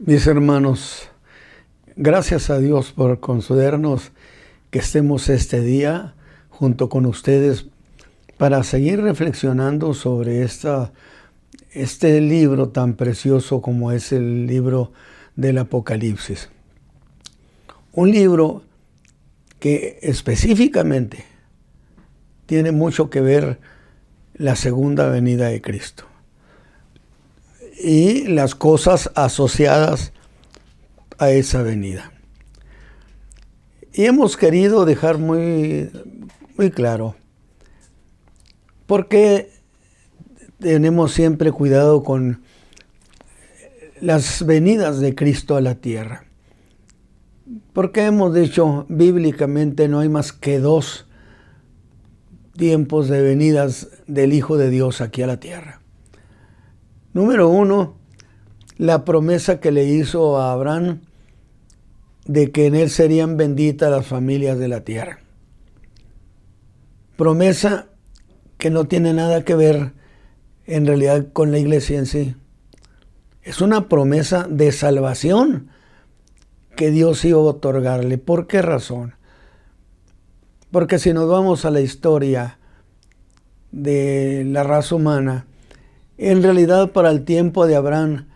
Mis hermanos, gracias a Dios por concedernos que estemos este día junto con ustedes para seguir reflexionando sobre este libro tan precioso como es el libro del Apocalipsis. Un libro que específicamente tiene mucho que ver la segunda venida de Cristo y las cosas asociadas a esa venida. Y hemos querido dejar muy claro por qué tenemos siempre cuidado con las venidas de Cristo a la tierra. Porque hemos dicho bíblicamente no hay más que dos tiempos de venidas del Hijo de Dios aquí a la tierra. Número uno, la promesa que le hizo a Abraham de que en él serían benditas las familias de la tierra. Promesa que no tiene nada que ver en realidad con la iglesia en sí. Es una promesa de salvación que Dios iba a otorgarle. ¿Por qué razón? Porque si nos vamos a la historia de la raza humana, en realidad para el tiempo de Abraham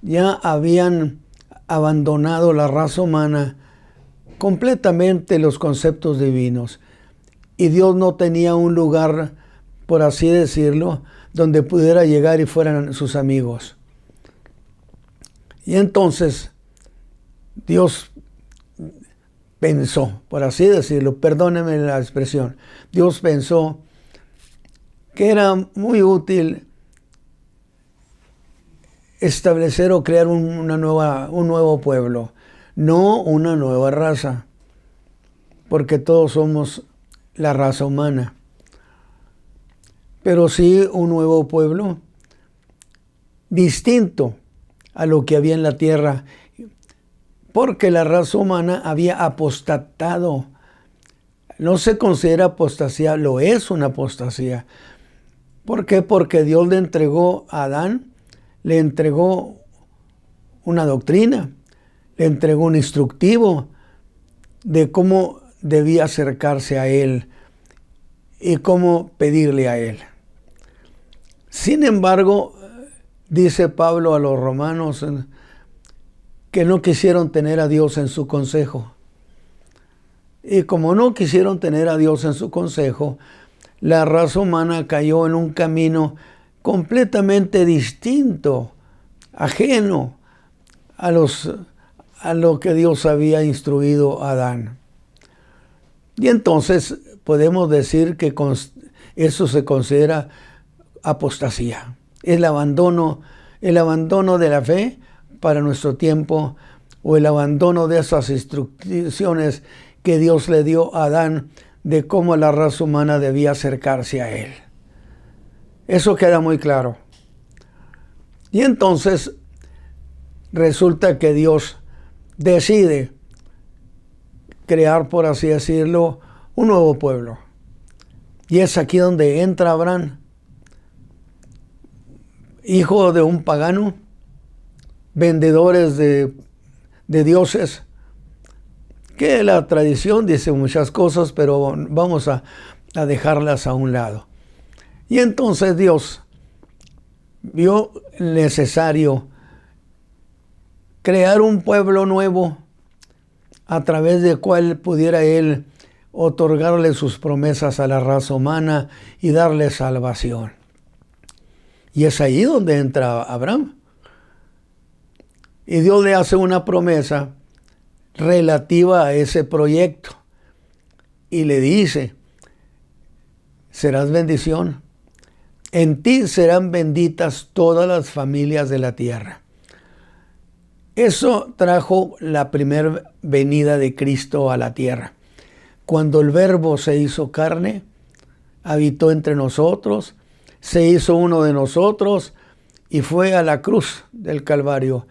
ya habían abandonado la raza humana completamente los conceptos divinos. Y Dios no tenía un lugar, por así decirlo, donde pudiera llegar y fueran sus amigos. Y entonces Dios pensó, por así decirlo, perdónenme la expresión, Dios pensó que era muy útil establecer o crear un nuevo pueblo, no una nueva raza, porque todos somos la raza humana, pero sí un nuevo pueblo distinto a lo que había en la tierra, porque la raza humana había apostatado. No se considera apostasía, lo es una apostasía. ¿Por qué? Porque Dios le entregó a Adán, le entregó una doctrina, le entregó un instructivo de cómo debía acercarse a Él y cómo pedirle a Él. Sin embargo, dice Pablo a los romanos que no quisieron tener a Dios en su consejo. Y como no quisieron tener a Dios en su consejo, la raza humana cayó en un camino completamente distinto, ajeno a lo que Dios había instruido a Adán. Y entonces podemos decir que eso se considera apostasía. El abandono de la fe para nuestro tiempo, o el abandono de esas instrucciones que Dios le dio a Adán de cómo la raza humana debía acercarse a Él. Eso queda muy claro. Y entonces resulta que Dios decide crear, por así decirlo, un nuevo pueblo. Y es aquí donde entra Abraham, hijo de un pagano, vendedores de dioses, que la tradición dice muchas cosas, pero vamos a dejarlas a un lado. Y entonces Dios vio necesario crear un pueblo nuevo a través del cual pudiera Él otorgarle sus promesas a la raza humana y darle salvación. Y es ahí donde entra Abraham. Y Dios le hace una promesa relativa a ese proyecto. Y le dice, serás bendición. En ti serán benditas todas las familias de la tierra. Eso trajo la primera venida de Cristo a la tierra. Cuando el Verbo se hizo carne, habitó entre nosotros, se hizo uno de nosotros y fue a la cruz del Calvario,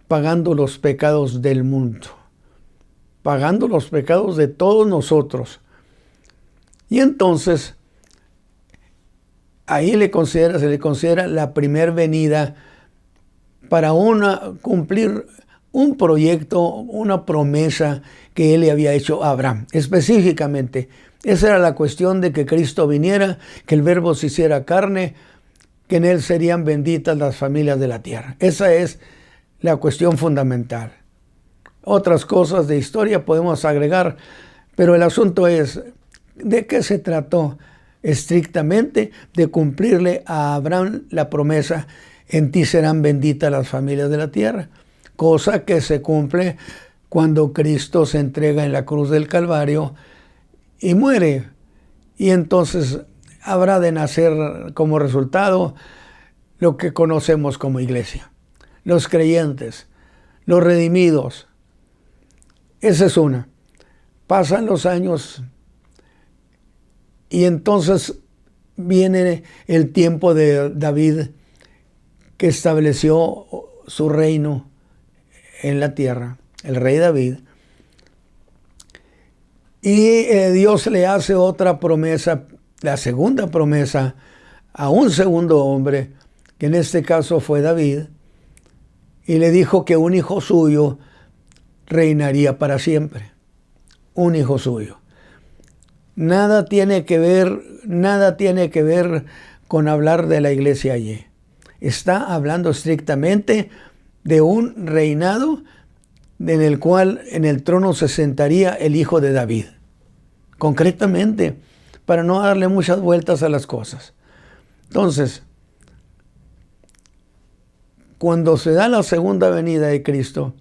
pagando los pecados del mundo, pagando los pecados de todos nosotros. Y entonces, ahí se le considera la primera venida para cumplir un proyecto, una promesa que él le había hecho a Abraham. Específicamente, esa era la cuestión de que Cristo viniera, que el Verbo se hiciera carne, que en él serían benditas las familias de la tierra. Esa es la cuestión fundamental. Otras cosas de historia podemos agregar, pero el asunto es, ¿de qué se trató? Estrictamente de cumplirle a Abraham la promesa: en ti serán benditas las familias de la tierra, cosa que se cumple cuando Cristo se entrega en la cruz del Calvario y muere. Y entonces habrá de nacer como resultado lo que conocemos como iglesia, los creyentes, los redimidos. Esa es una. Pasan los años y entonces viene el tiempo de David, que estableció su reino en la tierra, el rey David. Y Dios le hace otra promesa, la segunda promesa, a un segundo hombre, que en este caso fue David, y le dijo que un hijo suyo reinaría para siempre. Un hijo suyo. Nada tiene que ver con hablar de la iglesia allí. Está hablando estrictamente de un reinado en el cual en el trono se sentaría el hijo de David. Concretamente, para no darle muchas vueltas a las cosas. Entonces, cuando se da la segunda venida de Cristo,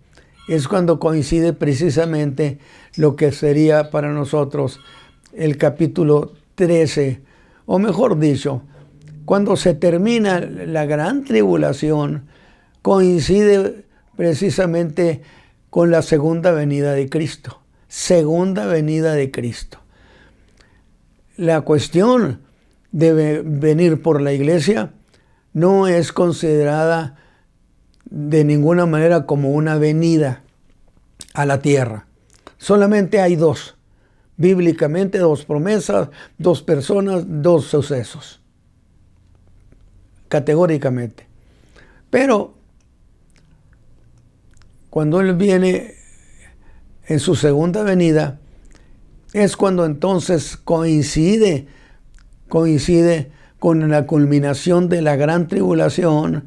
es cuando coincide precisamente lo que sería para nosotros el capítulo 13, o mejor dicho, cuando se termina la gran tribulación, coincide precisamente con la segunda venida de Cristo. Segunda venida de Cristo. La cuestión de venir por la iglesia no es considerada de ninguna manera como una venida a la tierra. Solamente hay dos. Bíblicamente, dos promesas, dos personas, dos sucesos. Categóricamente. Pero cuando Él viene en su segunda venida, es cuando entonces coincide con la culminación de la gran tribulación,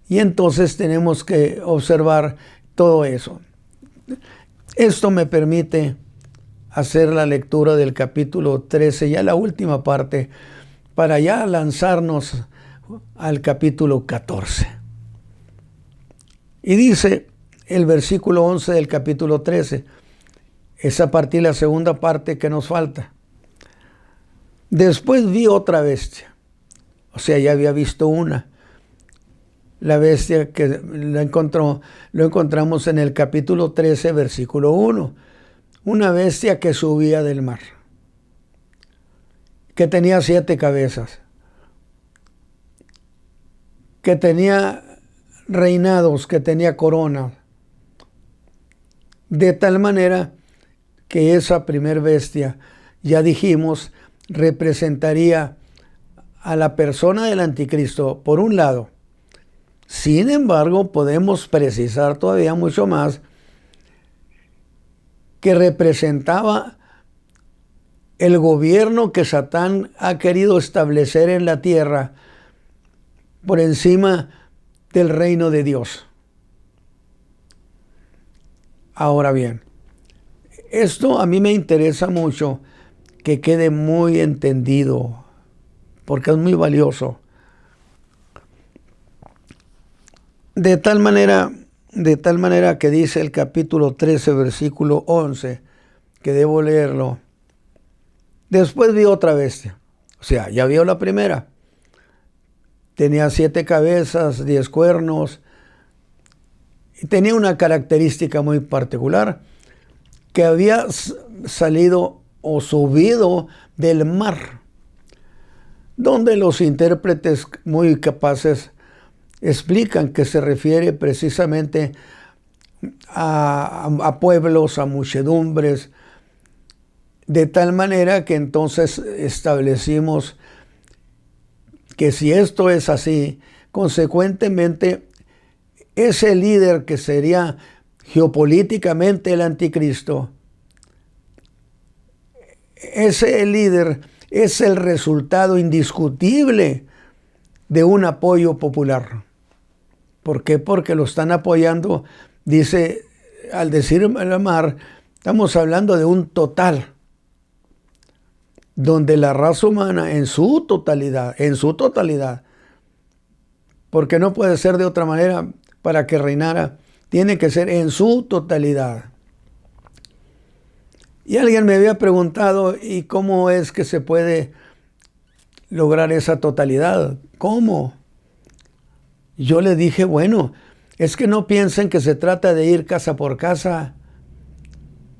y entonces tenemos que observar todo eso. Esto me permite hacer la lectura del capítulo 13, ya la última parte, para ya lanzarnos al capítulo 14. Y dice el versículo 11 del capítulo 13, es a partir de la segunda parte que nos falta. Después vi otra bestia, o sea, ya había visto una. La bestia que lo encontramos en el capítulo 13, versículo 1. Una bestia que subía del mar, que tenía 7 cabezas, que tenía reinados, que tenía corona, de tal manera que esa primer bestia, ya dijimos, representaría a la persona del anticristo, por un lado. Sin embargo, podemos precisar todavía mucho más que representaba el gobierno que Satán ha querido establecer en la tierra por encima del reino de Dios. Ahora bien, esto a mí me interesa mucho que quede muy entendido, porque es muy valioso. De tal manera que dice el capítulo 13, versículo 11, que debo leerlo. Después vi otra bestia, o sea, ya vio la primera. Tenía 7 cabezas, 10 cuernos, y tenía una característica muy particular, que había salido o subido del mar, donde los intérpretes muy capaces explican que se refiere precisamente a pueblos, a muchedumbres, de tal manera que entonces establecimos que si esto es así, consecuentemente ese líder que sería geopolíticamente el anticristo, ese líder es el resultado indiscutible de un apoyo popular. ¿Por qué? Porque lo están apoyando, dice, al decir Lamar, estamos hablando de un total, donde la raza humana en su totalidad, porque no puede ser de otra manera para que reinara, tiene que ser en su totalidad. Y alguien me había preguntado, ¿y cómo es que se puede lograr esa totalidad? ¿Cómo? Yo le dije, bueno, es que no piensen que se trata de ir casa por casa.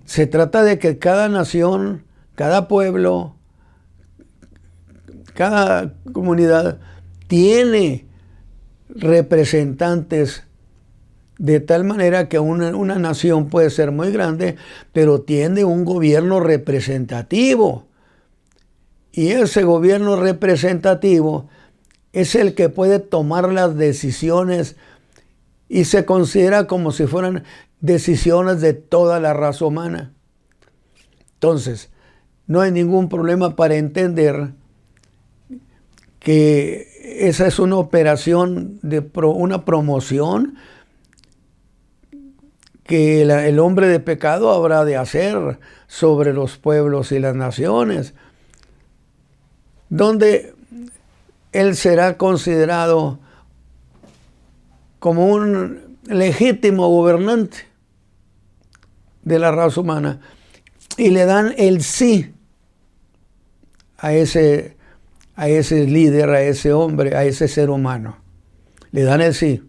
Se trata de que cada nación, cada pueblo, cada comunidad tiene representantes, de tal manera que una nación puede ser muy grande, pero tiene un gobierno representativo. Y ese gobierno representativo es el que puede tomar las decisiones y se considera como si fueran decisiones de toda la raza humana. Entonces, no hay ningún problema para entender que esa es una operación una promoción que el hombre de pecado habrá de hacer sobre los pueblos y las naciones, donde él será considerado como un legítimo gobernante de la raza humana, y le dan el sí a ese líder, a ese hombre, a ese ser humano. Le dan el sí.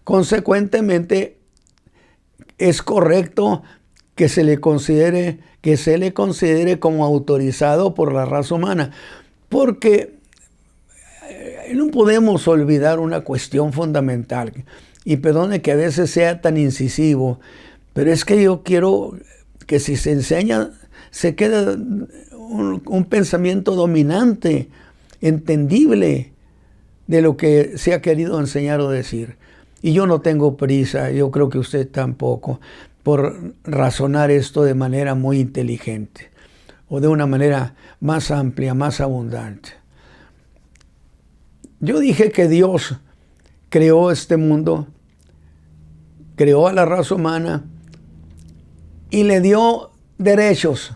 Consecuentemente, es correcto que se le considere como autorizado por la raza humana, porque no podemos olvidar una cuestión fundamental, y perdone que a veces sea tan incisivo, pero es que yo quiero que si se enseña, se quede un pensamiento dominante, entendible, de lo que se ha querido enseñar o decir. Y yo no tengo prisa, yo creo que usted tampoco, por razonar esto de manera muy inteligente o de una manera más amplia, más abundante. Yo dije que Dios creó este mundo, creó a la raza humana y le dio derechos.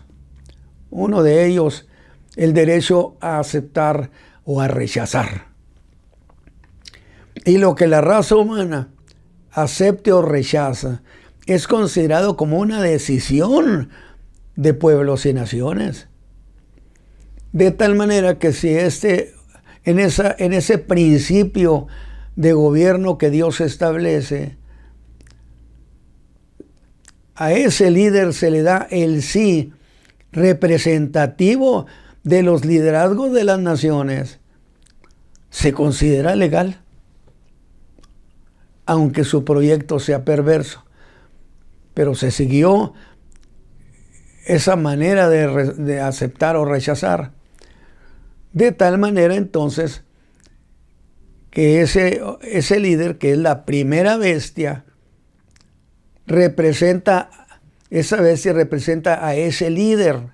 Uno de ellos, el derecho a aceptar o a rechazar. Y lo que la raza humana acepte o rechaza es considerado como una decisión de pueblos y naciones. De tal manera que si en ese principio de gobierno que Dios establece, a ese líder se le da el sí representativo de los liderazgos de las naciones, se considera legal, aunque su proyecto sea perverso. Pero se siguió esa manera de aceptar o rechazar. De tal manera entonces que ese líder, que es la primera bestia, esa bestia representa a ese líder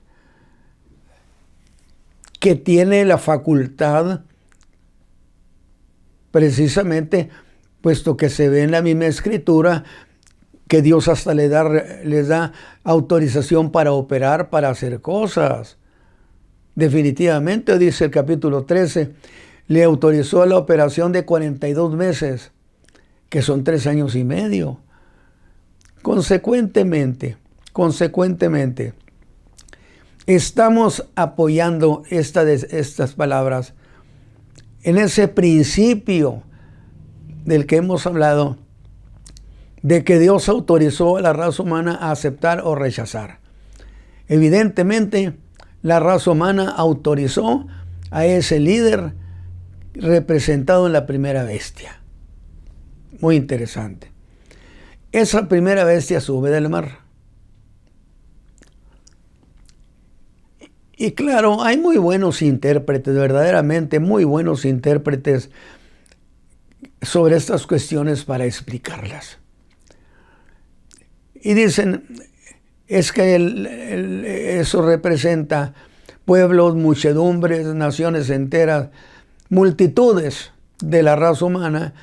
que tiene la facultad, precisamente, puesto que se ve en la misma escritura, que Dios hasta les da autorización para operar, para hacer cosas. Definitivamente, dice el capítulo 13, le autorizó la operación de 42 meses, que son 3 años y medio. Consecuentemente, estamos apoyando estas palabras en ese principio del que hemos hablado, de que Dios autorizó a la raza humana a aceptar o rechazar. Evidentemente, la raza humana autorizó a ese líder representado en la primera bestia. Muy interesante. Esa primera bestia sube del mar. Y claro, hay muy buenos intérpretes, verdaderamente muy buenos intérpretes sobre estas cuestiones para explicarlas. Y dicen, es que eso representa pueblos, muchedumbres, naciones enteras, multitudes de la raza humana,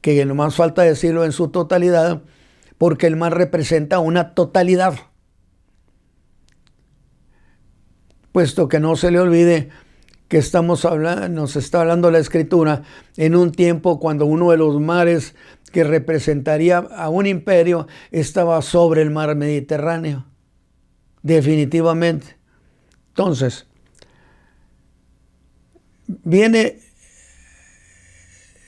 que no más falta decirlo en su totalidad, porque el mar representa una totalidad. Puesto que no se le olvide que nos está hablando la Escritura en un tiempo cuando uno de los mares que representaría a un imperio estaba sobre el mar Mediterráneo. Definitivamente. Entonces, viene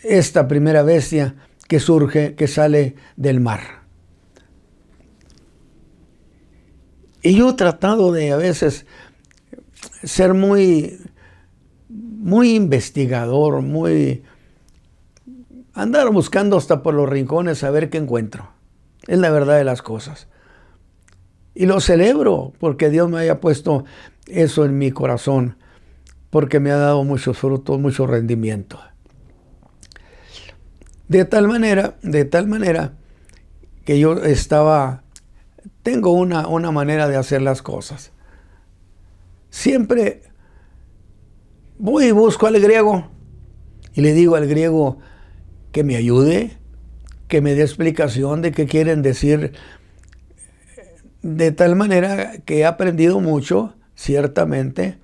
esta primera bestia que surge, que sale del mar. Y yo he tratado de a veces ser muy investigador, andar buscando hasta por los rincones a ver qué encuentro. Es la verdad de las cosas. Y lo celebro porque Dios me haya puesto eso en mi corazón, porque me ha dado muchos frutos, mucho rendimiento. De tal manera que yo tengo una manera de hacer las cosas. Siempre voy y busco al griego y le digo al griego que me ayude, que me dé explicación de qué quieren decir. De tal manera que he aprendido mucho, ciertamente,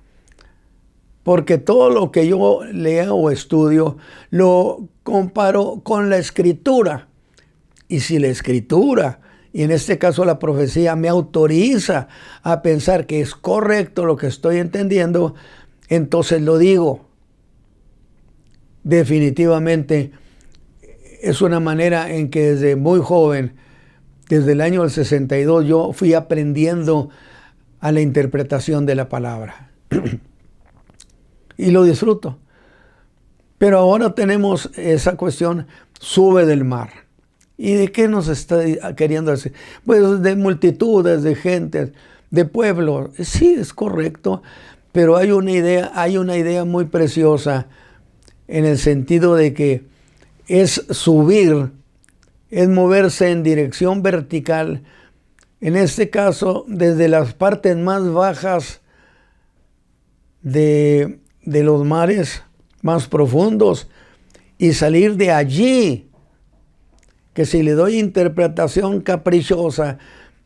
porque todo lo que yo leo o estudio lo comparo con la Escritura. Y si la Escritura, y en este caso la profecía, me autoriza a pensar que es correcto lo que estoy entendiendo, entonces lo digo. Definitivamente es una manera en que desde muy joven, desde el año del 62, yo fui aprendiendo a la interpretación de la palabra. Y lo disfruto. Pero ahora tenemos esa cuestión, sube del mar. ¿Y de qué nos está queriendo decir? Pues de multitudes, de gentes, de pueblos. Sí, es correcto, pero hay una idea muy preciosa en el sentido de que es subir, es moverse en dirección vertical, en este caso desde las partes más bajas de los mares más profundos y salir de allí, que si le doy interpretación caprichosa,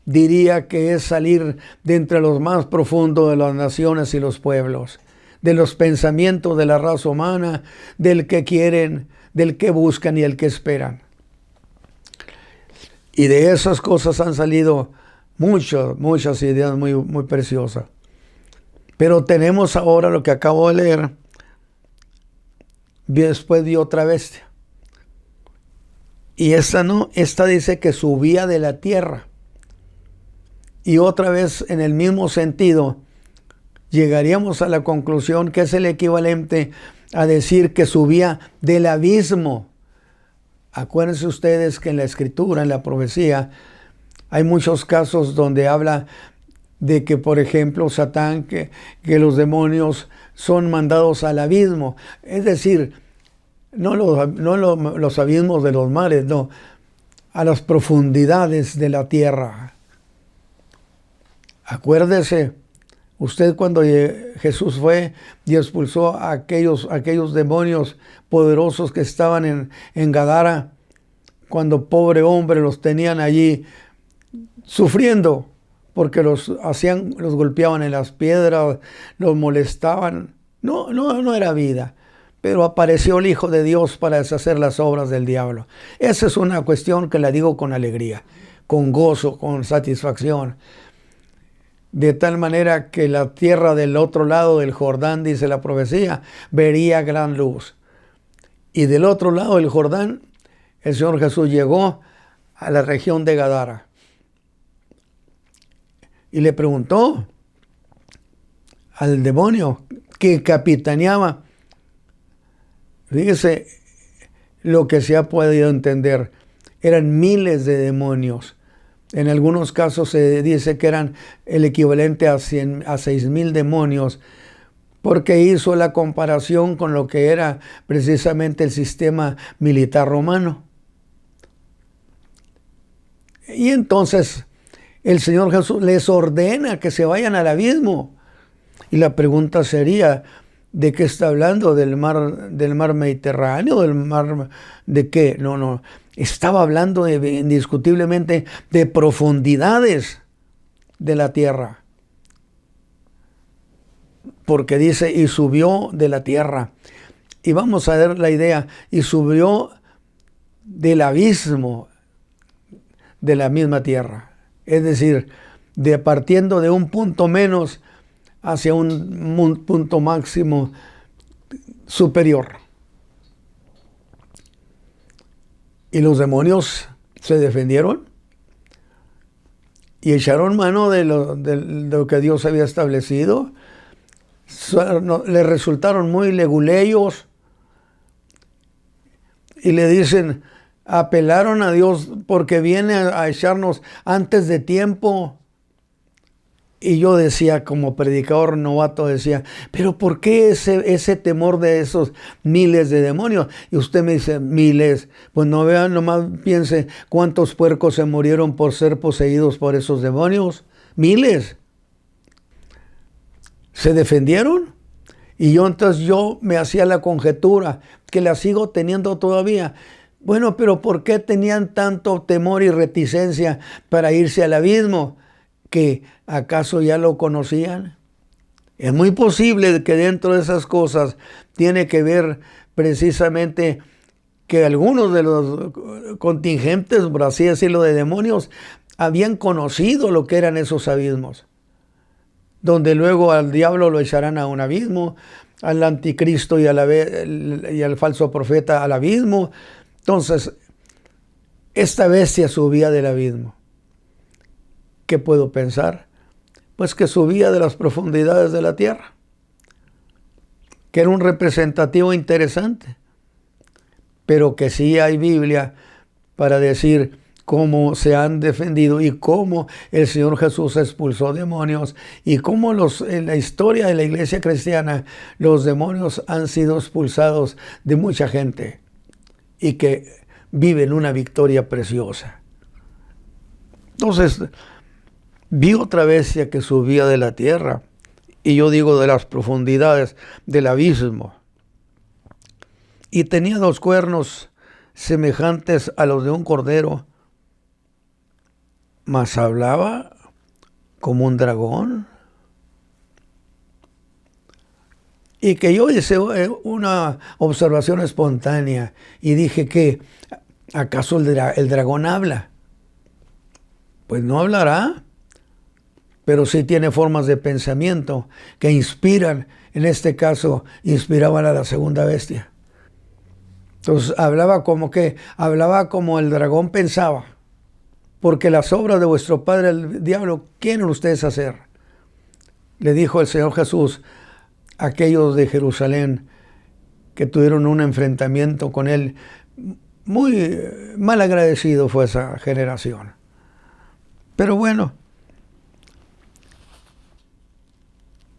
diría que es salir de entre los más profundos de las naciones y los pueblos, de los pensamientos de la raza humana, del que quieren, del que buscan y el que esperan. Y de esas cosas han salido muchas ideas muy preciosas. Pero tenemos ahora lo que acabo de leer. Después vi otra bestia. Y esta dice que subía de la tierra. Y otra vez en el mismo sentido, llegaríamos a la conclusión que es el equivalente a decir que subía del abismo. Acuérdense ustedes que en la Escritura, en la profecía, hay muchos casos donde habla de que, por ejemplo, Satán, que los demonios son mandados al abismo. Es decir, no los abismos de los mares, no, a las profundidades de la tierra. Acuérdese, usted cuando Jesús fue y expulsó a aquellos demonios poderosos que estaban en Gadara, cuando pobre hombre los tenían allí sufriendo, porque los golpeaban en las piedras, los molestaban. No era vida. Pero apareció el Hijo de Dios para deshacer las obras del diablo. Esa es una cuestión que la digo con alegría, con gozo, con satisfacción. De tal manera que la tierra del otro lado del Jordán, dice la profecía, vería gran luz. Y del otro lado del Jordán, el Señor Jesús llegó a la región de Gadara. Y le preguntó al demonio que capitaneaba. Fíjese lo que se ha podido entender. Eran miles de demonios. En algunos casos se dice que eran el equivalente a 6,000 demonios porque hizo la comparación con lo que era precisamente el sistema militar romano. Y entonces el Señor Jesús les ordena que se vayan al abismo. Y la pregunta sería, ¿de qué está hablando? ¿Del mar Mediterráneo? ¿Del mar de qué? No. Estaba hablando indiscutiblemente de profundidades de la tierra. Porque dice, y subió de la tierra. Y vamos a ver la idea, y subió del abismo de la misma tierra. Es decir, partiendo de un punto menos hacia un punto máximo superior. Y los demonios se defendieron y echaron mano de lo que Dios había establecido. Le resultaron muy leguleyos y le dicen, apelaron a Dios porque viene a echarnos antes de tiempo. Y yo decía, como predicador novato, decía, pero ¿por qué ese temor de esos miles de demonios? Y usted me dice, miles. Pues no vean, nomás piense cuántos puercos se murieron por ser poseídos por esos demonios. Miles. ¿Se defendieron? Y entonces yo me hacía la conjetura, que la sigo teniendo todavía. Bueno, pero ¿por qué tenían tanto temor y reticencia para irse al abismo? ¿Que acaso ya lo conocían? Es muy posible que dentro de esas cosas tiene que ver precisamente que algunos de los contingentes, por así decirlo, de demonios, habían conocido lo que eran esos abismos, donde luego al diablo lo echarán a un abismo, al anticristo y al falso profeta al abismo. Entonces, esta bestia subía del abismo. ¿Qué puedo pensar? Pues que subía de las profundidades de la tierra, que era un representativo interesante, pero que sí hay Biblia para decir cómo se han defendido y cómo el Señor Jesús expulsó demonios y cómo en la historia de la iglesia cristiana los demonios han sido expulsados de mucha gente y que viven una victoria preciosa. Entonces, vi otra bestia que subía de la tierra, y yo digo de las profundidades del abismo, y tenía 2 cuernos semejantes a los de un cordero, mas hablaba como un dragón. Y que yo hice una observación espontánea y dije que, ¿acaso el dragón habla? Pues no hablará, pero sí tiene formas de pensamiento que inspiran, en este caso, inspiraban a la segunda bestia. Entonces hablaba como el dragón pensaba, porque las obras de vuestro padre el diablo quieren ustedes hacer. Le dijo el Señor Jesús a aquellos de Jerusalén que tuvieron un enfrentamiento con él. Muy mal agradecido fue esa generación. Pero bueno,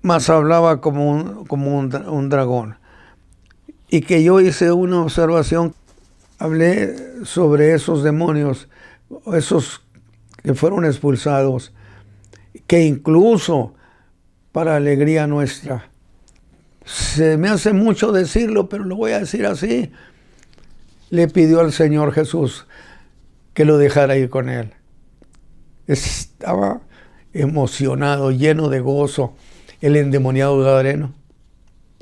mas hablaba como un dragón. Y que yo hice una observación, hablé sobre esos demonios, esos que fueron expulsados, que incluso, para alegría nuestra, se me hace mucho decirlo, pero lo voy a decir así, le pidió al Señor Jesús que lo dejara ir con él. Estaba emocionado, lleno de gozo, el endemoniado gadareno.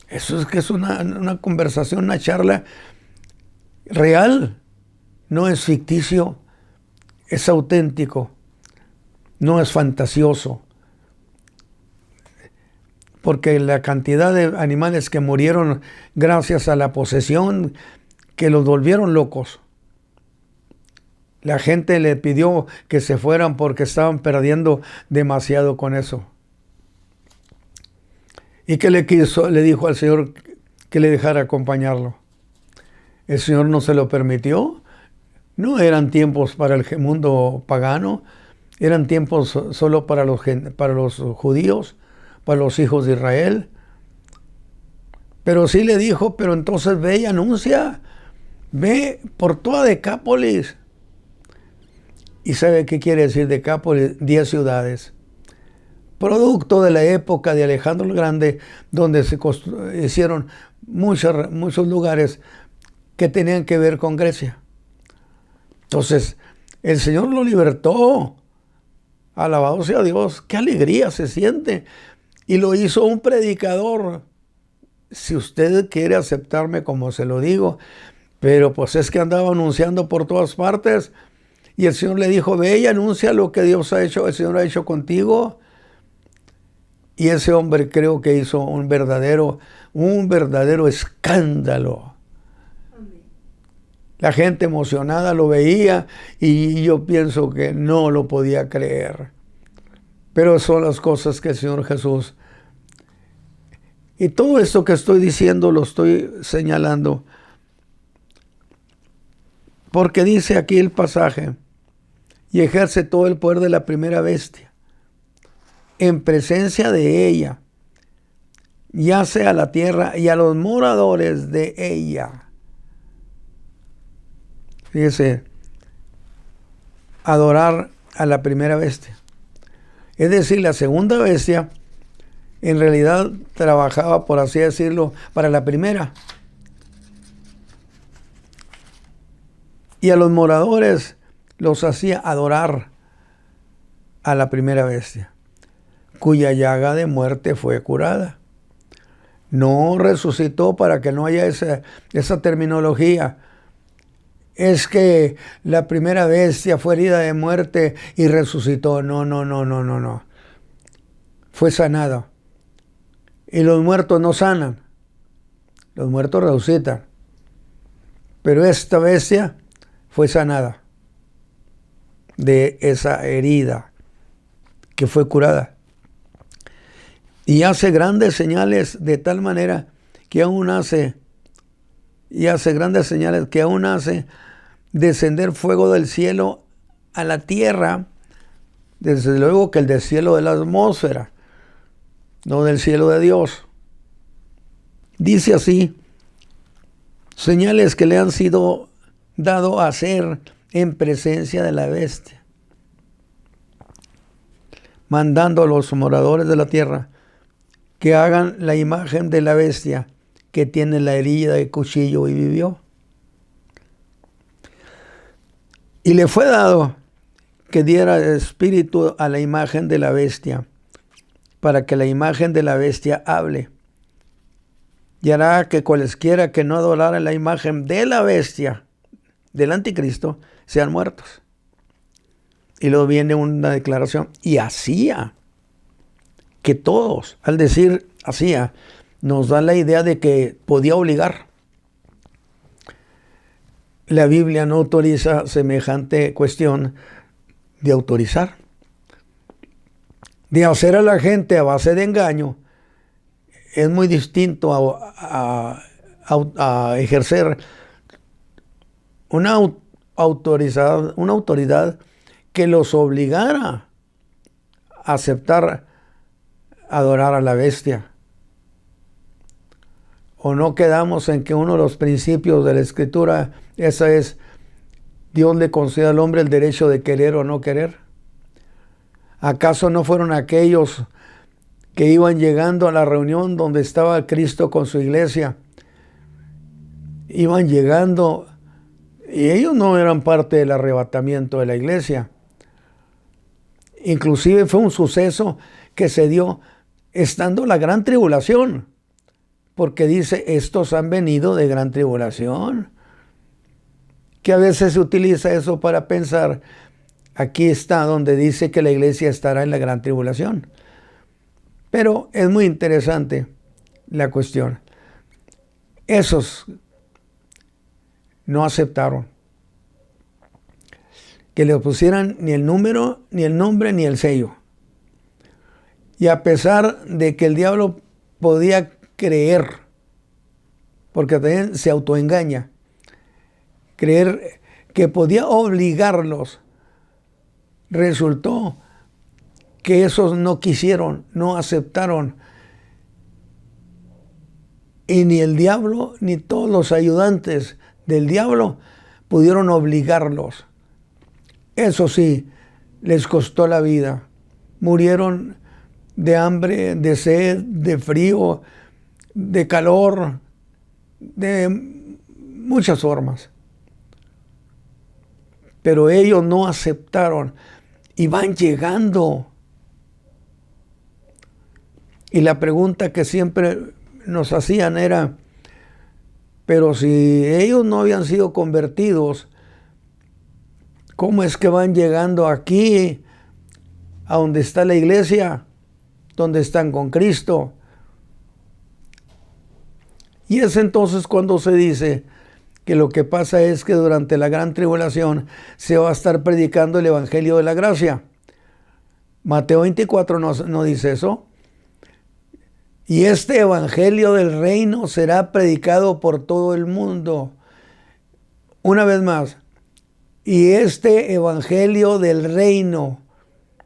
Eso es que es una conversación, una charla real, no es ficticio, es auténtico, no es fantasioso. Porque la cantidad de animales que murieron gracias a la posesión, que los volvieron locos. La gente le pidió que se fueran porque estaban perdiendo demasiado con eso. ¿Y qué le dijo al Señor que le dejara acompañarlo? El Señor no se lo permitió. No eran tiempos para el mundo pagano, eran tiempos solo para los judíos, para los hijos de Israel. Pero sí le dijo, pero entonces ve y anuncia, ve por toda Decápolis. ¿Y sabe qué quiere decir Decápolis? 10 ciudades. Producto de la época de Alejandro el Grande, donde se hicieron muchos lugares que tenían que ver con Grecia. Entonces, el Señor lo libertó. Alabado sea Dios. Qué alegría se siente. Y lo hizo un predicador. Si usted quiere aceptarme como se lo digo, pero pues es que andaba anunciando por todas partes. Y el Señor le dijo, ve y anuncia lo que Dios ha hecho, el Señor ha hecho contigo. Y ese hombre creo que hizo un verdadero escándalo. La gente emocionada lo veía y yo pienso que no lo podía creer. Pero son las cosas que el Señor Jesús... Y todo esto que estoy diciendo lo estoy señalando porque dice aquí el pasaje, y ejerce todo el poder de la primera bestia en presencia de ella, yace a la tierra y a los moradores de ella. Fíjese, adorar a la primera bestia. Es decir, la segunda bestia en realidad trabajaba, por así decirlo, para la primera. Y a los moradores los hacía adorar a la primera bestia, cuya llaga de muerte fue curada. No resucitó, para que no haya esa terminología. Es que la primera bestia fue herida de muerte y resucitó. No. Fue sanado. Y los muertos no sanan. Los muertos resucitan. Pero esta bestia fue sanada de esa herida que fue curada. Y hace grandes señales de tal manera que aún hace descender fuego del cielo a la tierra, desde luego que el del cielo de la atmósfera, no del cielo de Dios. Dice así, señales que le han sido dado a hacer en presencia de la bestia, mandando a los moradores de la tierra que hagan la imagen de la bestia que tiene la herida de cuchillo y vivió. Y le fue dado que diera espíritu a la imagen de la bestia, para que la imagen de la bestia hable. Y hará que cualesquiera que no adoraran la imagen de la bestia, del anticristo, sean muertos. Y luego viene una declaración, y hacía que todos, al decir hacía, nos da la idea de que podía obligar. La Biblia no autoriza semejante cuestión de autorizar. De hacer a la gente a base de engaño es muy distinto a ejercer una autoridad que los obligara a aceptar adorar a la bestia. ¿O no quedamos en que uno de los principios de la Escritura, esa es, Dios le concede al hombre el derecho de querer o no querer? ¿Acaso no fueron aquellos que iban llegando a la reunión donde estaba Cristo con su iglesia? Iban llegando y ellos no eran parte del arrebatamiento de la iglesia. Inclusive fue un suceso que se dio estando la gran tribulación, porque dice, estos han venido de gran tribulación, que a veces se utiliza eso para pensar, aquí está donde dice que la iglesia estará en la gran tribulación. Pero es muy interesante la cuestión. Esos no aceptaron que le pusieran ni el número, ni el nombre, ni el sello. Y a pesar de que el diablo podía creer, porque también se autoengaña, creer que podía obligarlos, resultó que esos no quisieron, no aceptaron. Y ni el diablo, ni todos los ayudantes del diablo pudieron obligarlos. Eso sí, les costó la vida. Murieron de hambre, de sed, de frío, de calor, de muchas formas. Pero ellos no aceptaron y van llegando. Y la pregunta que siempre nos hacían era, pero si ellos no habían sido convertidos, ¿cómo es que van llegando aquí, a donde está la iglesia, donde están con Cristo? Y es entonces cuando se dice que lo que pasa es que durante la gran tribulación se va a estar predicando el evangelio de la gracia. Mateo 24 no dice eso. Y este evangelio del reino será predicado por todo el mundo. Una vez más, y este evangelio del reino,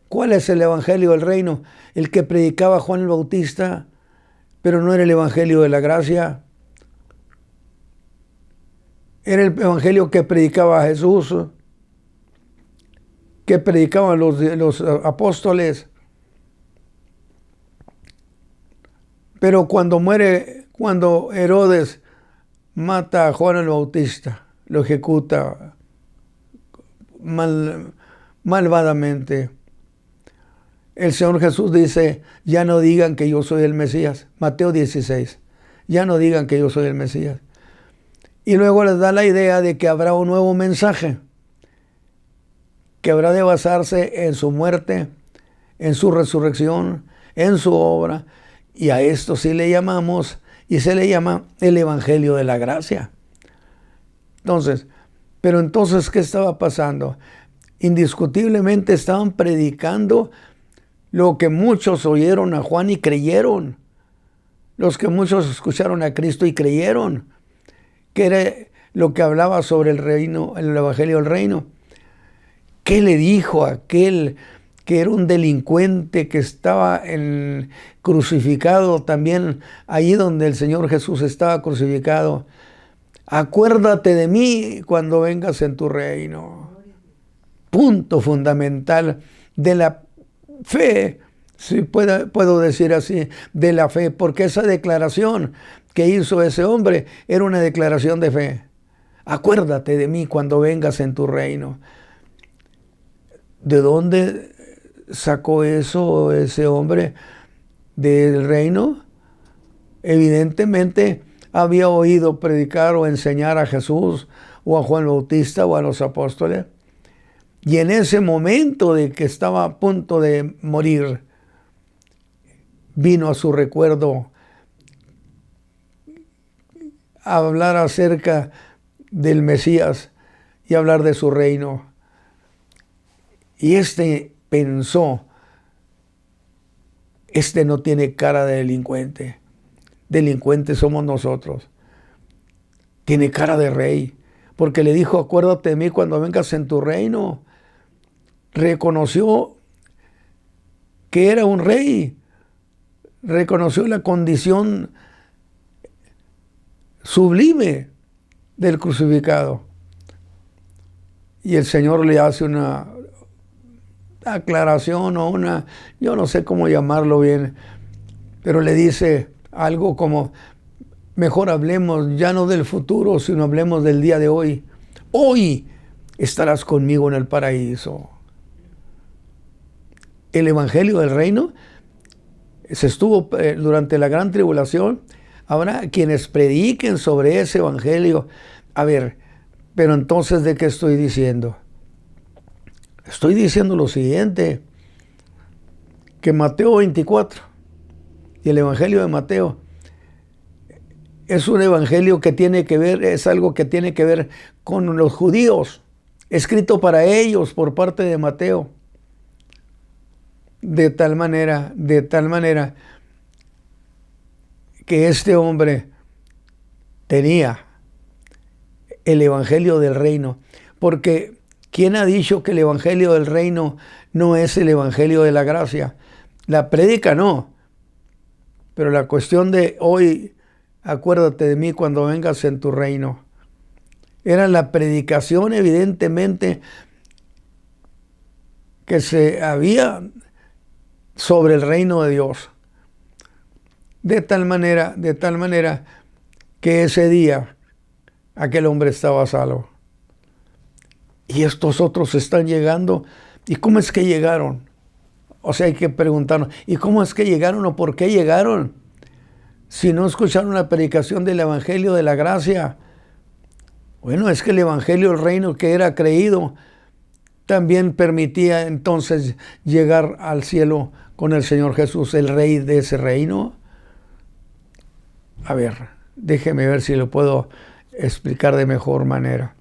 ¿cuál es el evangelio del reino? El que predicaba Juan el Bautista, pero no era el evangelio de la gracia. Era el evangelio que predicaba Jesús, que predicaban los apóstoles. Pero cuando Herodes mata a Juan el Bautista, lo ejecuta malvadamente, el Señor Jesús dice, ya no digan que yo soy el Mesías. Mateo 16, ya no digan que yo soy el Mesías. Y luego les da la idea de que habrá un nuevo mensaje, que habrá de basarse en su muerte, en su resurrección, en su obra. Y a esto sí le llamamos, y se le llama el evangelio de la gracia. Pero entonces, ¿qué estaba pasando? Indiscutiblemente estaban predicando lo que muchos oyeron a Juan y creyeron. Los que muchos escucharon a Cristo y creyeron. Que era lo que hablaba sobre el reino, el evangelio del reino. ¿Qué le dijo a aquel que era un delincuente que estaba crucificado también allí donde el Señor Jesús estaba crucificado? Acuérdate de mí cuando vengas en tu reino. Punto fundamental de la fe, si puedo decir así, de la fe, porque esa declaración que hizo ese hombre era una declaración de fe. Acuérdate de mí cuando vengas en tu reino. ¿De dónde sacó eso ese hombre del reino? Evidentemente había oído predicar o enseñar a Jesús o a Juan Bautista o a los apóstoles. Y en ese momento de que estaba a punto de morir, vino a su recuerdo a hablar acerca del Mesías y hablar de su reino. Y pensó, no tiene cara de delincuente. Delincuentes somos nosotros. Tiene cara de rey, porque le dijo, acuérdate de mí cuando vengas en tu reino. Reconoció que era un rey. Reconoció la condición sublime del crucificado. Y el Señor le hace una aclaración o yo no sé cómo llamarlo bien, pero le dice algo como, mejor hablemos ya no del futuro, sino hablemos del día de hoy. Hoy estarás conmigo en el paraíso. El evangelio del reino se estuvo durante la gran tribulación. Habrá quienes prediquen sobre ese evangelio. A ver, pero entonces, ¿de qué estoy diciendo? Estoy diciendo lo siguiente, que Mateo 24 y el evangelio de Mateo es un evangelio que tiene que ver, es algo que tiene que ver con los judíos, escrito para ellos por parte de Mateo. De tal manera que este hombre tenía el evangelio del reino, porque ¿quién ha dicho que el evangelio del reino no es el evangelio de la gracia? La prédica no, pero la cuestión de hoy acuérdate de mí cuando vengas en tu reino. Era la predicación evidentemente que se había sobre el reino de Dios. De tal manera que ese día aquel hombre estaba salvo. Y estos otros están llegando. ¿Y cómo es que llegaron? O sea, hay que preguntarnos, ¿y cómo es que llegaron o por qué llegaron? Si no escucharon la predicación del Evangelio de la gracia. Bueno, es que el Evangelio del reino que era creído también permitía entonces llegar al cielo con el Señor Jesús, el rey de ese reino. A ver, déjeme ver si lo puedo explicar de mejor manera.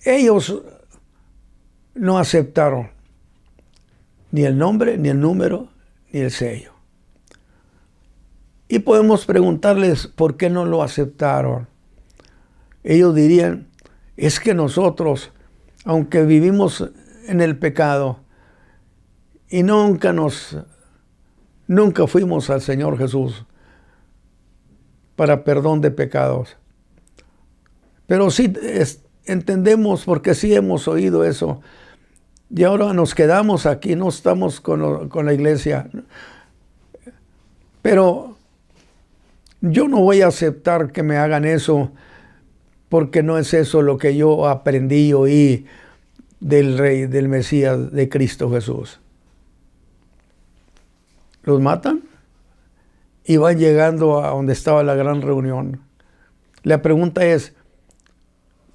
Ellos no aceptaron ni el nombre, ni el número, ni el sello. Y podemos preguntarles por qué no lo aceptaron. Ellos dirían, es que nosotros, aunque vivimos en el pecado y nunca fuimos al Señor Jesús para perdón de pecados, pero sí entendemos, porque sí hemos oído eso, y ahora nos quedamos aquí, no estamos con la iglesia. Pero yo no voy a aceptar que me hagan eso, porque no es eso lo que yo aprendí y oí del Rey, del Mesías, de Cristo Jesús. Los matan y van llegando a donde estaba la gran reunión. La pregunta es,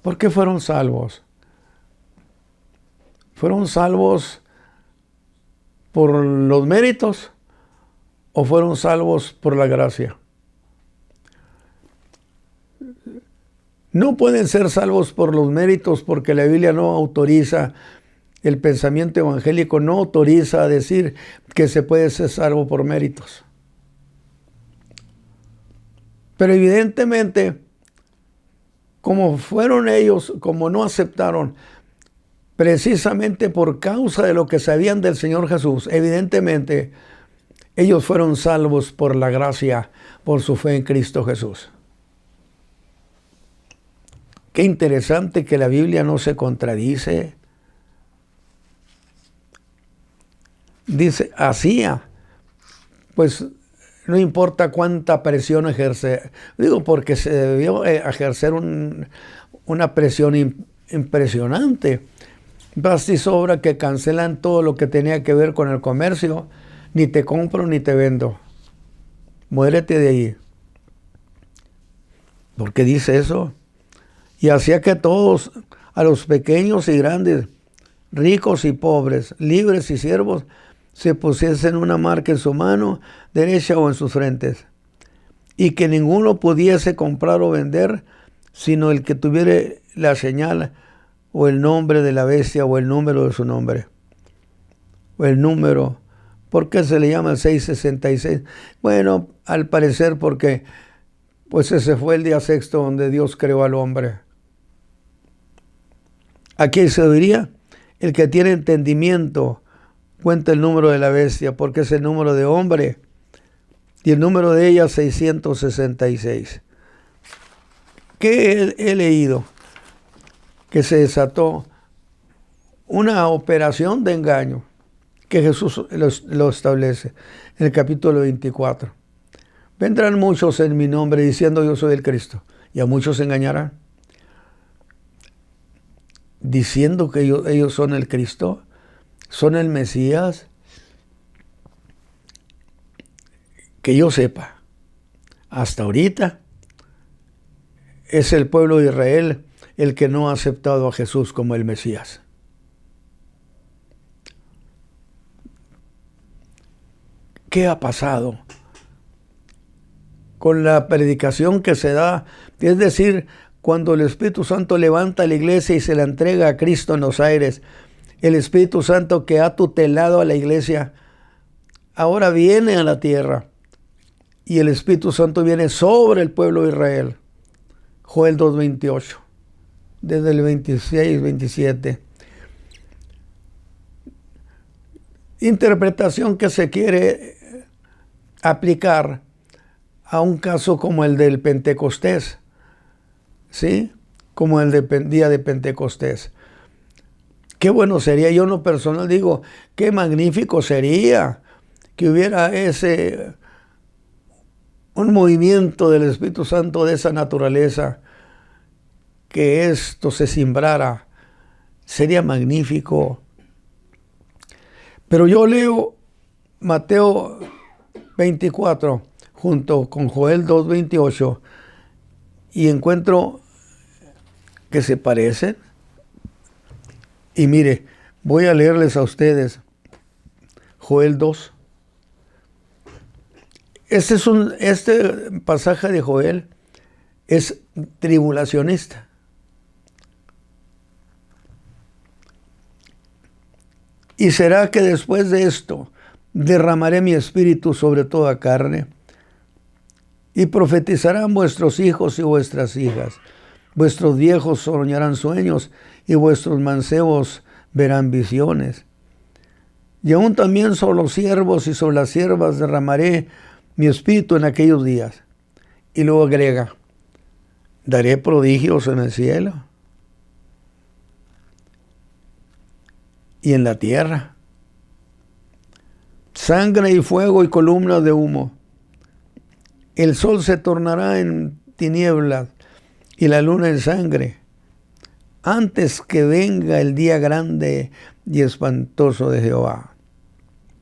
¿por qué fueron salvos? ¿Fueron salvos por los méritos o fueron salvos por la gracia? No pueden ser salvos por los méritos, porque la Biblia no autoriza, el pensamiento evangélico no autoriza a decir que se puede ser salvo por méritos. Pero evidentemente, como fueron ellos, como no aceptaron, precisamente por causa de lo que sabían del Señor Jesús, evidentemente ellos fueron salvos por la gracia, por su fe en Cristo Jesús. Qué interesante que la Biblia no se contradice. Dice, hacía, pues no importa cuánta presión ejercer, digo porque se debió ejercer una presión impresionante. Basta y sobra que cancelan todo lo que tenía que ver con el comercio, ni te compro ni te vendo. Muérete de ahí. ¿Por qué dice eso? Y hacía que todos, a los pequeños y grandes, ricos y pobres, libres y siervos, se pusiesen una marca en su mano derecha o en sus frentes, y que ninguno pudiese comprar o vender, sino el que tuviera la señal o el nombre de la bestia o el número de su nombre. O el número. ¿Por qué se le llama el 666? Bueno, al parecer porque pues ese fue el día sexto donde Dios creó al hombre. Aquí se diría, el que tiene entendimiento cuenta el número de la bestia, porque es el número de hombre, y el número de ella 666. ¿Qué he leído? Que se desató una operación de engaño, que Jesús lo establece en el capítulo 24. Vendrán muchos en mi nombre diciendo yo soy el Cristo, y a muchos se engañarán, diciendo que ellos son el Cristo, son el Mesías. Que yo sepa, hasta ahorita es el pueblo de Israel el que no ha aceptado a Jesús como el Mesías. ¿Qué ha pasado con la predicación que se da? Es decir, cuando el Espíritu Santo levanta a la iglesia y se la entrega a Cristo en los aires, el Espíritu Santo que ha tutelado a la iglesia, ahora viene a la tierra y el Espíritu Santo viene sobre el pueblo de Israel. Joel 2:28, desde el 26, 27. Interpretación que se quiere aplicar a un caso como el del Pentecostés, ¿sí? Como el del día de Pentecostés. Qué bueno sería, yo en lo personal digo, qué magnífico sería que hubiera un movimiento del Espíritu Santo de esa naturaleza, que esto se simbrara. Sería magnífico. Pero yo leo Mateo 24 junto con Joel 2:28 y encuentro que se parecen. Y mire, voy a leerles a ustedes Joel 2. Este pasaje de Joel es tribulacionista. Y será que después de esto derramaré mi espíritu sobre toda carne, y profetizarán vuestros hijos y vuestras hijas. Vuestros viejos soñarán sueños, y vuestros mancebos verán visiones. Y aún también sobre los siervos y sobre las siervas derramaré mi espíritu en aquellos días. Y luego agrega, daré prodigios en el cielo y en la tierra, sangre y fuego y columnas de humo. El sol se tornará en tinieblas y la luna en sangre, antes que venga el día grande y espantoso de Jehová.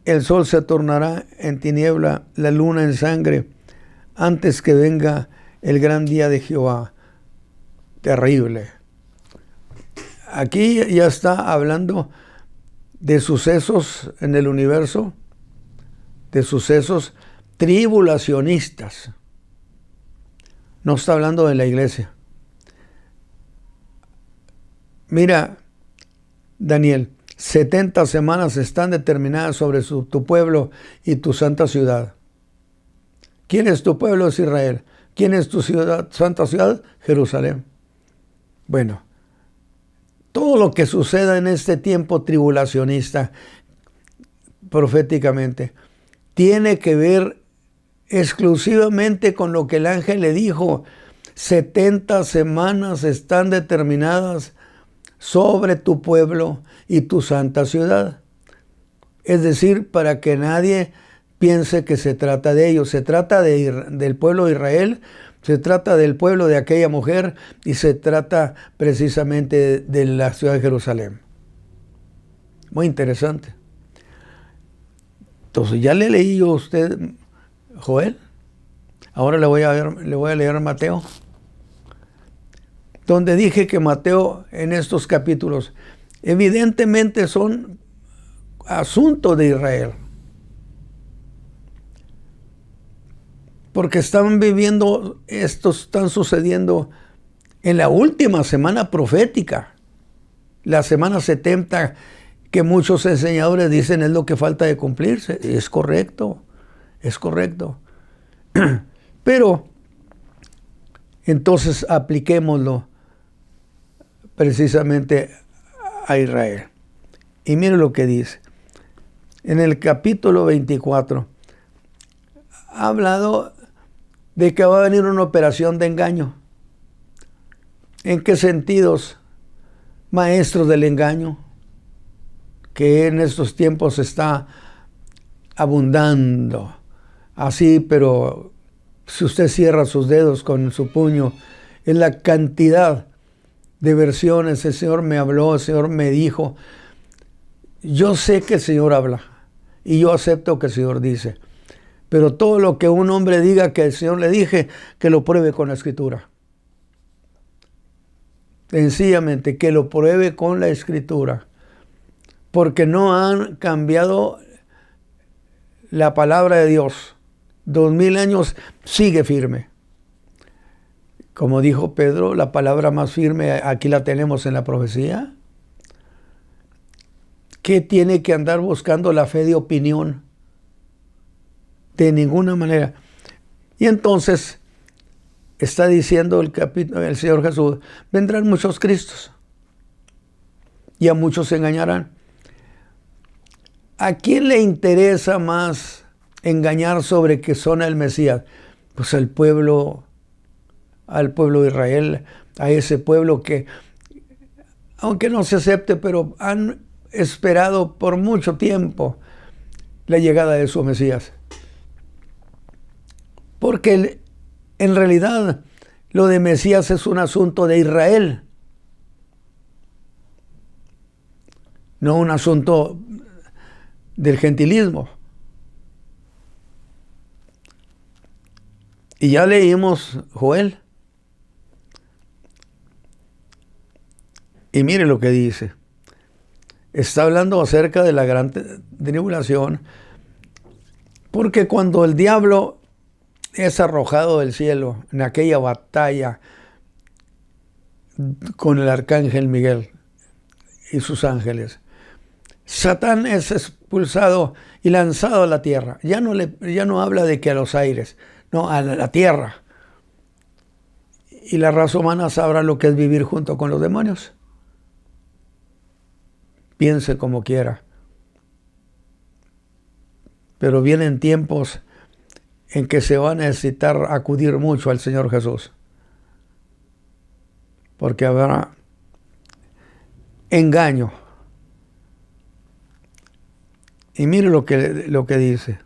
El sol se tornará en tiniebla, la luna en sangre, antes que venga el gran día de Jehová. Terrible. Aquí ya está hablando de sucesos en el universo, de sucesos tribulacionistas. No está hablando de la iglesia. Mira, Daniel, 70 semanas están determinadas sobre tu pueblo y tu santa ciudad. ¿Quién es tu pueblo? Es Israel. ¿Quién es tu ciudad, santa ciudad? Jerusalén. Bueno, todo lo que suceda en este tiempo tribulacionista, proféticamente, tiene que ver exclusivamente con lo que el ángel le dijo. 70 semanas están determinadas sobre tu pueblo y tu santa ciudad. Es decir, para que nadie piense que se trata de ellos. Se trata del pueblo de Israel, se trata del pueblo de aquella mujer y se trata precisamente de la ciudad de Jerusalén. Muy interesante. Entonces, ya le leí yo a usted Joel. Ahora le voy a leer Mateo, donde dije que Mateo en estos capítulos evidentemente son asuntos de Israel, porque están sucediendo en la última semana profética, la semana 70, que muchos enseñadores dicen es lo que falta de cumplirse. Es correcto, es correcto. Pero entonces apliquémoslo precisamente a Israel. Y mire lo que dice. En el capítulo 24 ha hablado de que va a venir una operación de engaño. ¿En qué sentidos? Maestros del engaño, que en estos tiempos está abundando. Así, pero si usted cierra sus dedos con su puño, es la cantidad de versiones. El Señor me habló, el Señor me dijo. Yo sé que el Señor habla y yo acepto que el Señor dice. Pero todo lo que un hombre diga que el Señor le dije, que lo pruebe con la Escritura. Sencillamente, que lo pruebe con la Escritura. Porque no han cambiado la palabra de Dios. 2000 años sigue firme. Como dijo Pedro, la palabra más firme aquí la tenemos en la profecía. ¿Qué tiene que andar buscando la fe de opinión? De ninguna manera. Y entonces está diciendo el Señor Jesús, vendrán muchos Cristos y a muchos se engañarán. ¿A quién le interesa más engañar sobre que son el Mesías? Pues al pueblo de Israel, a ese pueblo que, aunque no se acepte, pero han esperado por mucho tiempo la llegada de su Mesías. Porque en realidad lo de Mesías es un asunto de Israel, no un asunto del gentilismo. Y ya leímos Joel. Y mire lo que dice. Está hablando acerca de la gran tribulación, porque cuando el diablo es arrojado del cielo en aquella batalla con el arcángel Miguel y sus ángeles, Satán es expulsado y lanzado a la tierra. Ya no habla de que a los aires, no, a la tierra. Y la raza humana sabrá lo que es vivir junto con los demonios. Piense como quiera. Pero vienen tiempos en que se va a necesitar acudir mucho al Señor Jesús. Porque habrá engaño. Y mire lo que dice.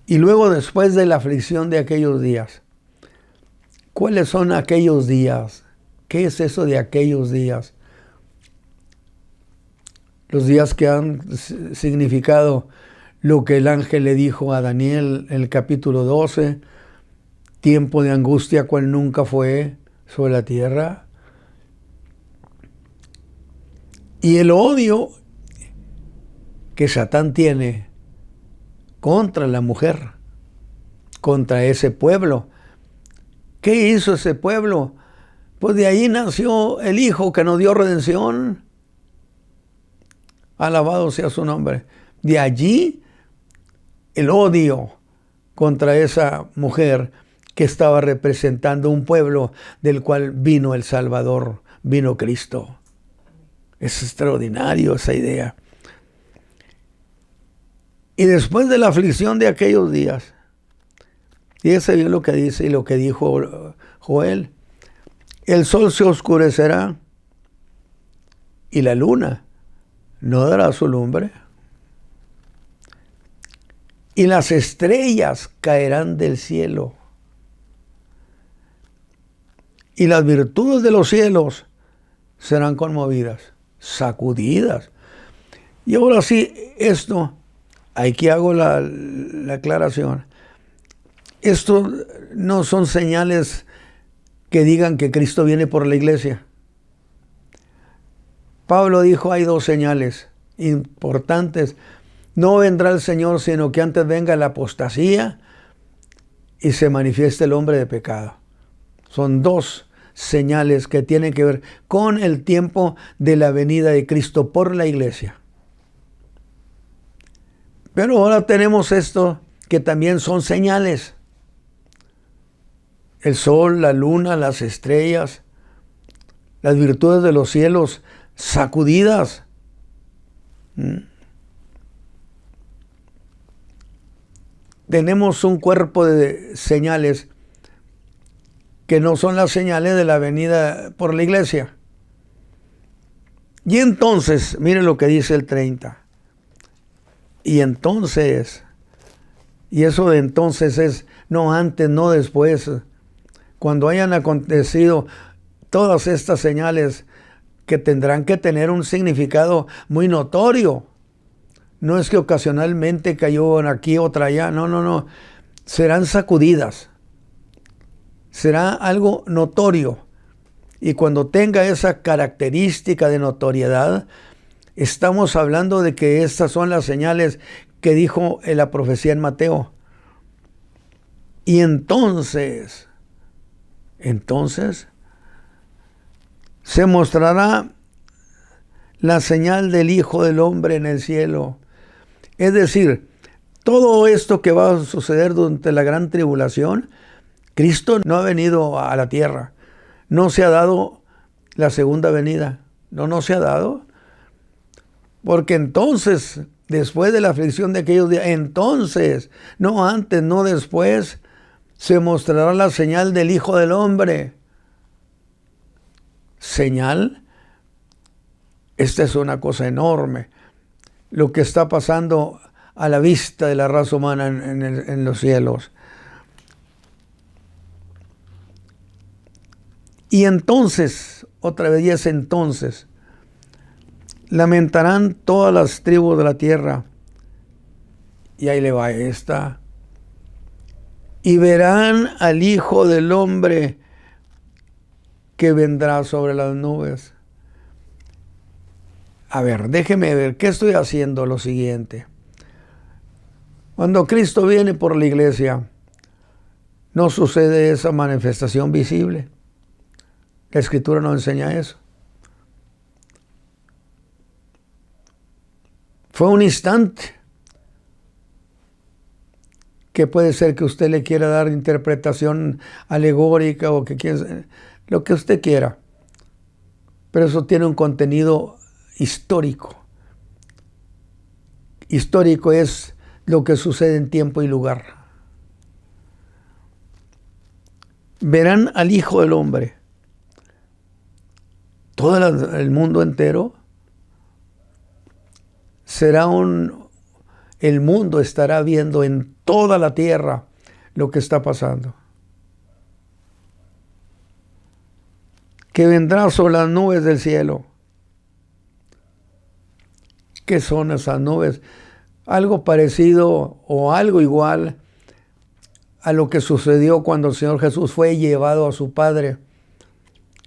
Y luego, después de la aflicción de aquellos días. ¿Cuáles son aquellos días? ¿Qué es eso de aquellos días? Los días que han significado lo que el ángel le dijo a Daniel en el capítulo 12, tiempo de angustia cual nunca fue sobre la tierra. Y el odio que Satán tiene contra la mujer, contra ese pueblo. ¿Qué hizo ese pueblo? Pues de ahí nació el Hijo que nos dio redención. Alabado sea su nombre. De allí el odio contra esa mujer que estaba representando un pueblo del cual vino el Salvador, vino Cristo. Es extraordinario esa idea. Y después de la aflicción de aquellos días, fíjese bien lo que dice y lo que dijo Joel. El sol se oscurecerá y la luna no dará su lumbre. Y las estrellas caerán del cielo. Y las virtudes de los cielos serán conmovidas, sacudidas. Y ahora sí, esto, aquí hago la aclaración. Esto no son señales que digan que Cristo viene por la iglesia. Pablo dijo, hay dos señales importantes. No vendrá el Señor, sino que antes venga la apostasía y se manifieste el hombre de pecado. Son dos señales que tienen que ver con el tiempo de la venida de Cristo por la iglesia. Pero ahora tenemos esto que también son señales. El sol, la luna, las estrellas, las virtudes de los cielos sacudidas. Tenemos un cuerpo de señales que no son las señales de la venida por la iglesia. Y entonces, miren lo que dice el 30. Y entonces, y eso de entonces es no antes, no después. Cuando hayan acontecido todas estas señales que tendrán que tener un significado muy notorio. No es que ocasionalmente cayó aquí, otra allá. No. Serán sacudidas. Será algo notorio. Y cuando tenga esa característica de notoriedad, estamos hablando de que estas son las señales que dijo en la profecía en Mateo. Y entonces se mostrará la señal del Hijo del Hombre en el cielo. Es decir, todo esto que va a suceder durante la gran tribulación, Cristo no ha venido a la tierra. No se ha dado la segunda venida. No se ha dado. Porque entonces, después de la aflicción de aquellos días, entonces, no antes, no después, se mostrará la señal del Hijo del Hombre. ¿Señal? Esta es una cosa enorme. Lo que está pasando a la vista de la raza humana en los cielos. Y entonces, otra vez, y es entonces, lamentarán todas las tribus de la tierra. Y ahí le va esta. Y verán al Hijo del Hombre que vendrá sobre las nubes. A ver, déjeme ver, ¿qué estoy haciendo? Lo siguiente. Cuando Cristo viene por la iglesia, no sucede esa manifestación visible. La Escritura no enseña eso. Fue un instante que puede ser que usted le quiera dar interpretación alegórica o lo que usted quiera. Pero eso tiene un contenido histórico. Histórico es lo que sucede en tiempo y lugar. Verán al Hijo del Hombre. Todo el mundo entero el mundo estará viendo en toda la tierra lo que está pasando. Que vendrá sobre las nubes del cielo. ¿Qué son esas nubes? Algo parecido o algo igual a lo que sucedió cuando el Señor Jesús fue llevado a su Padre.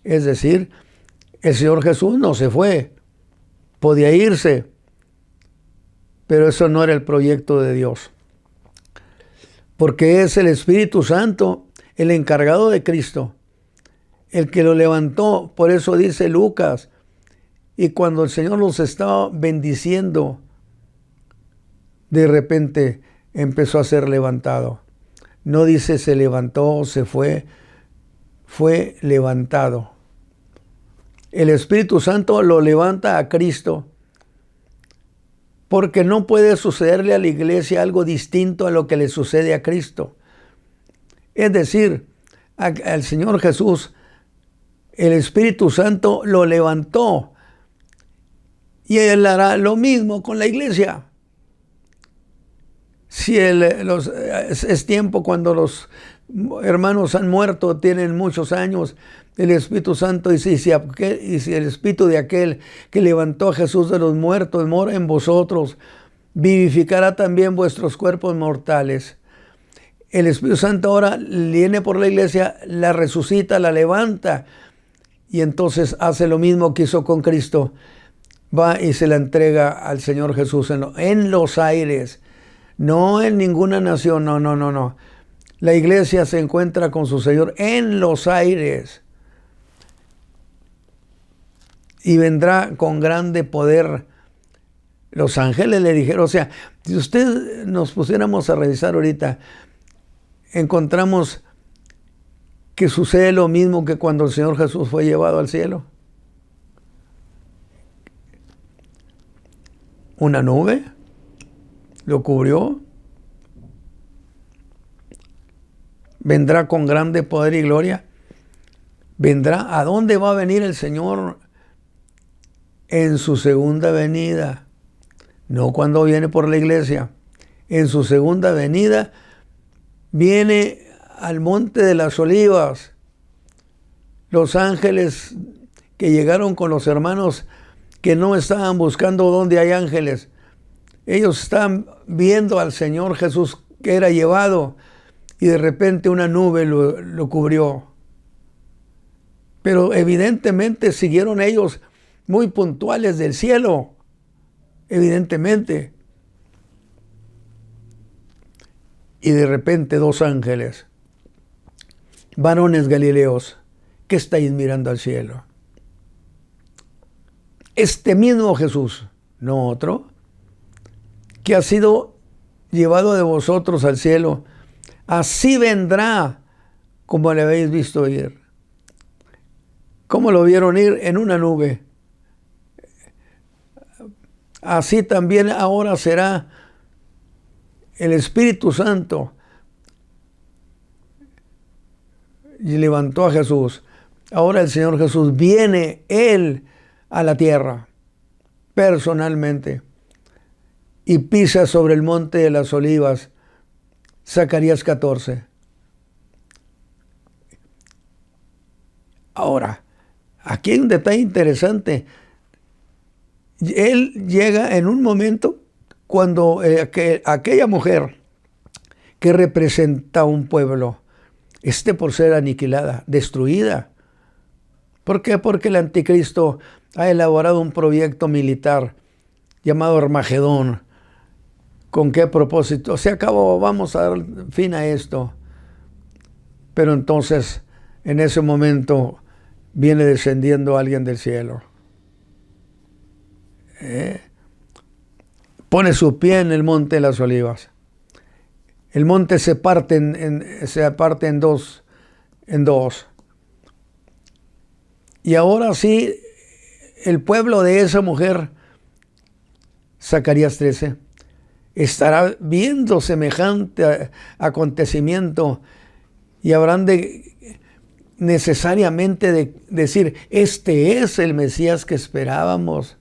Es decir, el Señor Jesús no se fue, podía irse, pero eso no era el proyecto de Dios. Porque es el Espíritu Santo, el encargado de Cristo, el que lo levantó. Por eso dice Lucas, y cuando el Señor los estaba bendiciendo, de repente empezó a ser levantado. No dice se levantó, se fue levantado. El Espíritu Santo lo levanta a Cristo, porque no puede sucederle a la iglesia algo distinto a lo que le sucede a Cristo. Es decir, al Señor Jesús, el Espíritu Santo lo levantó, y Él hará lo mismo con la iglesia. Si es tiempo cuando los hermanos han muerto, tienen muchos años, el Espíritu Santo, y si el Espíritu de aquel que levantó a Jesús de los muertos mora en vosotros, vivificará también vuestros cuerpos mortales. El Espíritu Santo ahora viene por la iglesia, la resucita, la levanta, y entonces hace lo mismo que hizo con Cristo. Va y se la entrega al Señor Jesús en los aires. No en ninguna nación, no. La iglesia se encuentra con su Señor en los aires. Y vendrá con grande poder. Los ángeles le dijeron, o sea, si usted nos pusiéramos a revisar ahorita, encontramos que sucede lo mismo que cuando el Señor Jesús fue llevado al cielo. Una nube lo cubrió. Vendrá con grande poder y gloria. Vendrá. ¿A dónde va a venir el Señor? En su segunda venida. No cuando viene por la iglesia. En su segunda venida viene al monte de las olivas. Los ángeles que llegaron con los hermanos que no estaban buscando dónde hay ángeles. Ellos estaban viendo al Señor Jesús que era llevado, y de repente una nube lo cubrió. Pero evidentemente siguieron ellos muy puntuales del cielo. Evidentemente. Y de repente dos ángeles, varones galileos, ¿qué estáis mirando al cielo? Este mismo Jesús, no otro, que ha sido llevado de vosotros al cielo, así vendrá como le habéis visto ir. ¿Cómo lo vieron ir? En una nube. así también ahora será el Espíritu Santo. Y levantó a Jesús. Ahora el Señor Jesús viene Él a la tierra personalmente y pisa sobre el monte de las olivas. Zacarías 14. Ahora, aquí hay un detalle interesante. Él llega en un momento cuando aquella mujer que representa un pueblo esté por ser aniquilada, destruida. ¿Por qué? Porque el anticristo ha elaborado un proyecto militar llamado Armagedón. ¿Con qué propósito? Se acabó, vamos a dar fin a esto. Pero entonces, en ese momento, viene descendiendo alguien del cielo. Pone su pie en el monte de las olivas. El monte se parte en dos. Y ahora sí, el pueblo de esa mujer, Zacarías 13, estará viendo semejante acontecimiento y habrán de necesariamente de decir, este es el Mesías que esperábamos.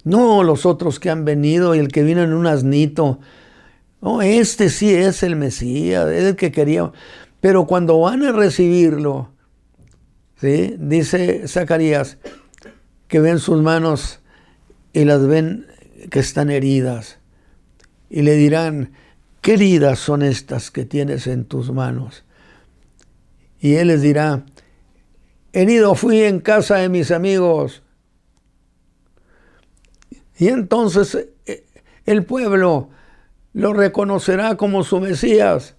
No los otros que han venido y el que vino en un asnito. No, este sí es el Mesías, es el que queríamos. Pero cuando van a recibirlo, ¿sí? Dice Zacarías que ven sus manos y las ven que están heridas. Y le dirán, ¿qué heridas son estas que tienes en tus manos? Y él les dirá, fui en casa de mis amigos. Y entonces el pueblo lo reconocerá como su Mesías,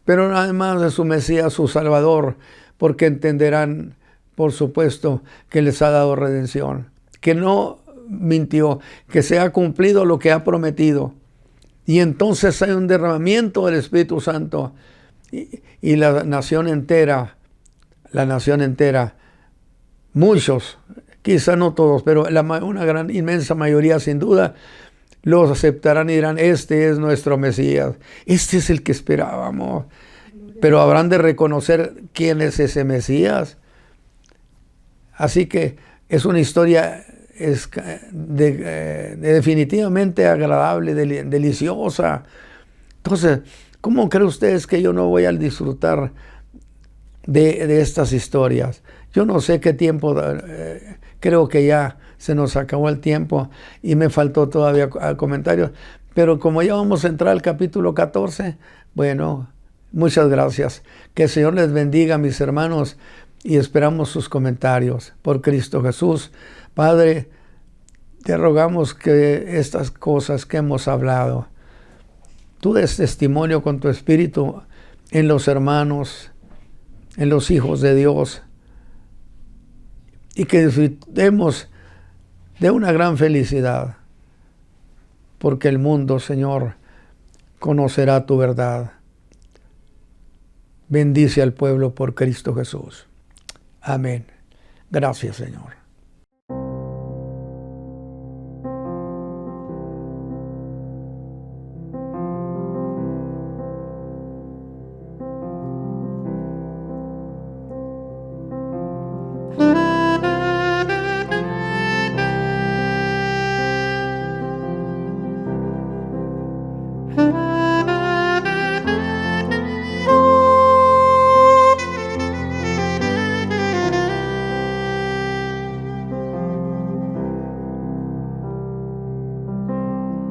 pero además de su Mesías, su Salvador, porque entenderán, por supuesto, que les ha dado redención, que no mintió, que se ha cumplido lo que ha prometido. Y entonces hay un derramamiento del Espíritu Santo y la nación entera, muchos, quizá no todos, pero una gran, inmensa mayoría sin duda, los aceptarán y dirán, este es nuestro Mesías, este es el que esperábamos. Pero habrán de reconocer quién es ese Mesías. Así que es una historia definitivamente agradable, deliciosa. Entonces, ¿cómo creen ustedes que yo no voy a disfrutar de estas historias? Yo no sé qué tiempo, creo que ya se nos acabó el tiempo y me faltó todavía comentarios, pero como ya vamos a entrar al capítulo 14, bueno, muchas gracias. Que el Señor les bendiga, mis hermanos, y esperamos sus comentarios. Por Cristo Jesús, Padre, te rogamos que estas cosas que hemos hablado, tú des testimonio con tu Espíritu en los hermanos, en los hijos de Dios, y que disfrutemos de una gran felicidad, porque el mundo, Señor, conocerá tu verdad. Bendice al pueblo por Cristo Jesús. Amén. Gracias, Señor.